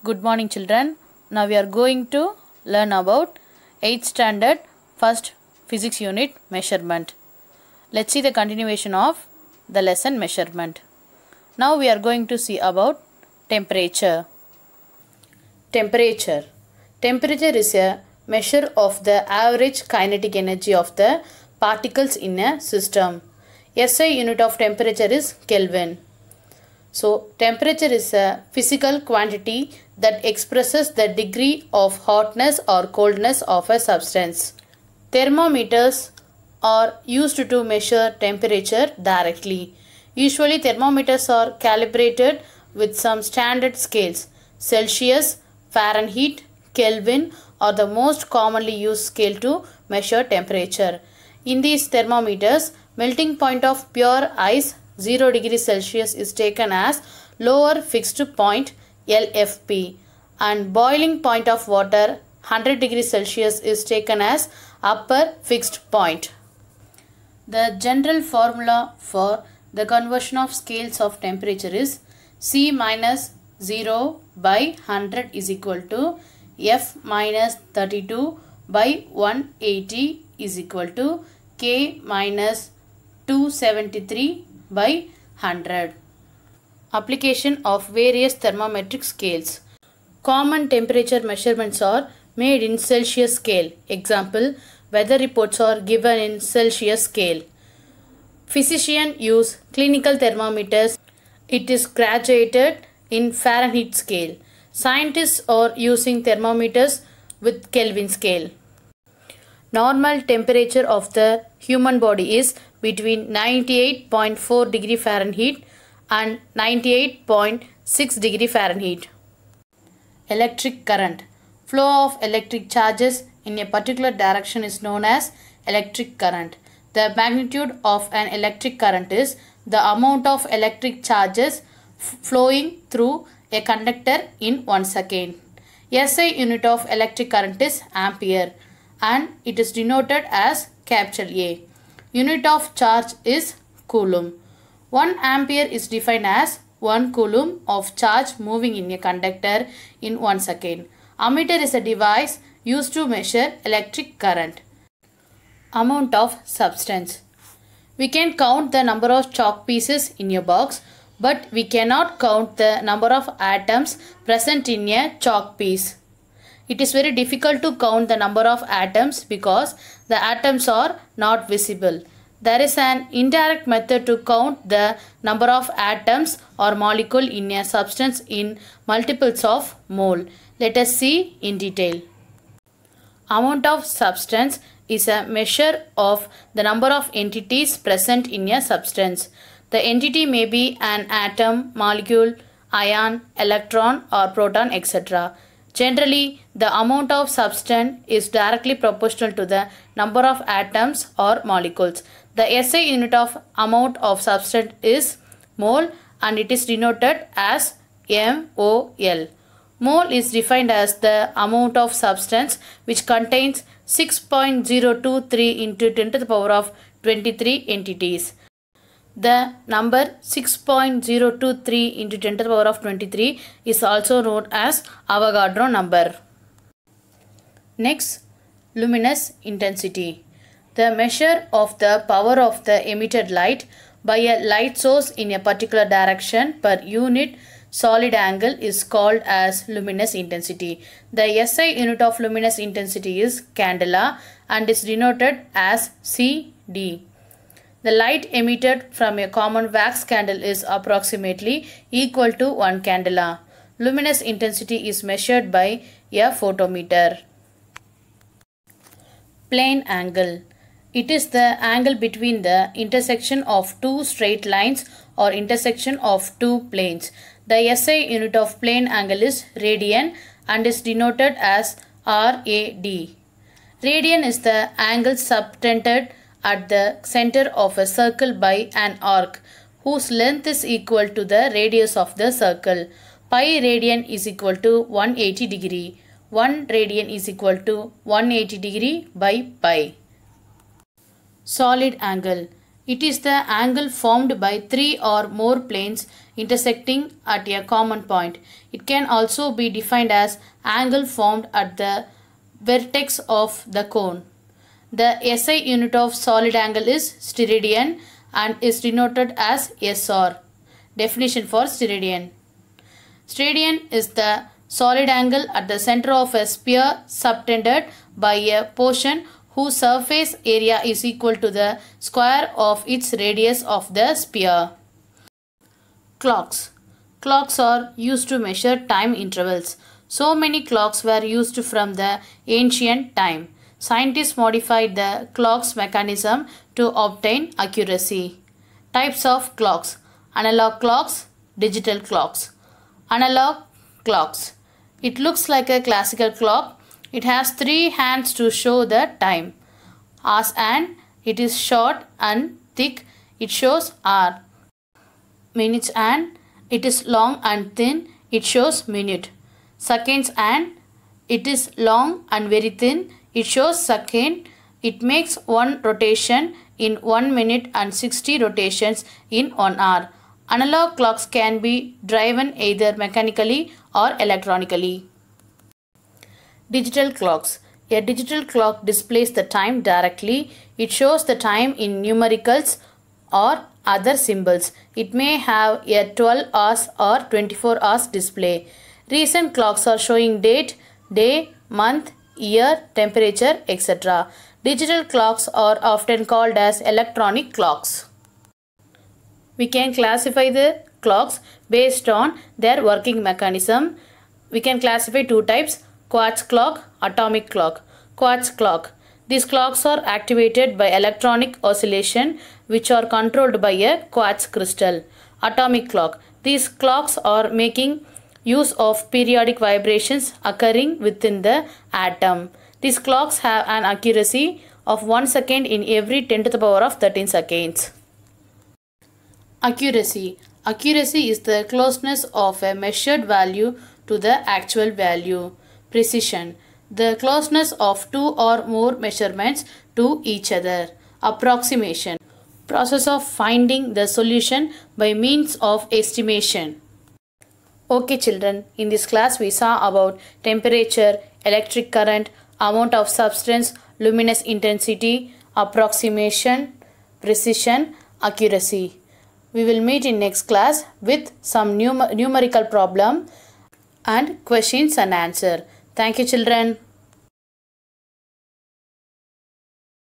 Good morning children. Now we are going to learn about 8th standard first physics unit measurement. Let's see the continuation of the lesson measurement. Now we are going to see about temperature. Temperature. Temperature is a measure of the average kinetic energy of the particles in a system. SI unit of temperature is Kelvin. So, temperature is a physical quantity that expresses the degree of hotness or coldness of a substance. Thermometers are used to measure temperature directly. Usually, thermometers are calibrated with some standard scales. Celsius, Fahrenheit, Kelvin are the most commonly used scale to measure temperature. In these thermometers, melting point of pure ice 0 degrees Celsius is taken as lower fixed point LFP and boiling point of water 100 degrees Celsius is taken as upper fixed point. The general formula for the conversion of scales of temperature is C minus 0 by 100 is equal to F minus 32 by 180 is equal to K minus 273 by 100. Application of various thermometric scales. Common temperature measurements are made in Celsius scale. Example, weather reports are given in Celsius scale. Physicians use clinical thermometers. It is graduated in Fahrenheit scale. Scientists are using thermometers with Kelvin scale. Normal temperature of the human body is between 98.4 degree Fahrenheit and 98.6 degree Fahrenheit. Electric current. Flow of electric charges in a particular direction is known as electric current. The magnitude of an electric current is the amount of electric charges flowing through a conductor in 1 second. SI unit of electric current is ampere and it is denoted as capital A. Unit of charge is coulomb. 1 ampere is defined as 1 coulomb of charge moving in a conductor in 1 second. Ammeter is a device used to measure electric current. Amount of substance. We can count the number of chalk pieces in a box, but we cannot count the number of atoms present in a chalk piece. It is very difficult to count the number of atoms because the atoms are not visible. There is an indirect method to count the number of atoms or molecule in a substance in multiples of mole. Let us see in detail. Amount of substance is a measure of the number of entities present in a substance. The entity may be an atom, molecule, ion, electron or proton, etc. Generally, the amount of substance is directly proportional to the number of atoms or molecules. The SI unit of amount of substance is mole and it is denoted as MOL. Mole is defined as the amount of substance which contains 6.023 into 10 to the power of 23 entities. The number 6.023 into 10 to the power of 23 is also known as Avogadro number. Next, luminous intensity. The measure of the power of the emitted light by a light source in a particular direction per unit solid angle is called as luminous intensity. The SI unit of luminous intensity is candela and is denoted as CD. The light emitted from a common wax candle is approximately equal to 1 candela. Luminous intensity is measured by a photometer. Plane angle. It is the angle between the intersection of two straight lines or intersection of two planes. The SI unit of plane angle is radian and is denoted as RAD. Radian is the angle subtended at the center of a circle by an arc whose length is equal to the radius of the circle. Pi radian is equal to 180 degree. 1 radian is equal to 180 degree by pi. Solid angle. It is the angle formed by three or more planes intersecting at a common point. It can also be defined as angle formed at the vertex of the cone. The SI unit of solid angle is steradian and is denoted as SR. Definition for steradian. Steradian is the solid angle at the center of a sphere subtended by a portion whose surface area is equal to the square of its radius of the sphere. Clocks. Clocks are used to measure time intervals. So many clocks were used from the ancient time. Scientists modified the clock's mechanism to obtain accuracy. Types of clocks. Analog clocks, digital clocks. Analog clocks. It looks like a classical clock. It has three hands to show the time. Hours and it is short and thick. It shows hour. Minutes and it is long and thin. It shows minute. Seconds and it is long and very thin. It shows second. It makes one rotation in 1 minute and 60 rotations in 1 hour. Analog clocks can be driven either mechanically or electronically. Digital clocks. A digital clock displays the time directly. It shows the time in numericals or other symbols. It may have a 12 hours or 24 hours display. Recent clocks are showing date, day, month, year, temperature, etc. Digital clocks are often called as electronic clocks. We can classify the clocks based on their working mechanism. We can classify two types: quartz clock, atomic clock. Quartz clock. These clocks are activated by electronic oscillation which are controlled by a quartz crystal. Atomic clock. These clocks are making use of periodic vibrations occurring within the atom. These clocks have an accuracy of 1 second in every 10 to the power of 13 seconds. Accuracy. Accuracy is the closeness of a measured value to the actual value. Precision. The closeness of two or more measurements to each other. Approximation. Process of finding the solution by means of estimation. Okay children, in this class we saw about temperature, electric current, amount of substance, luminous intensity, approximation, precision, accuracy. We will meet in next class with some numerical problem and questions and answer. Thank you children.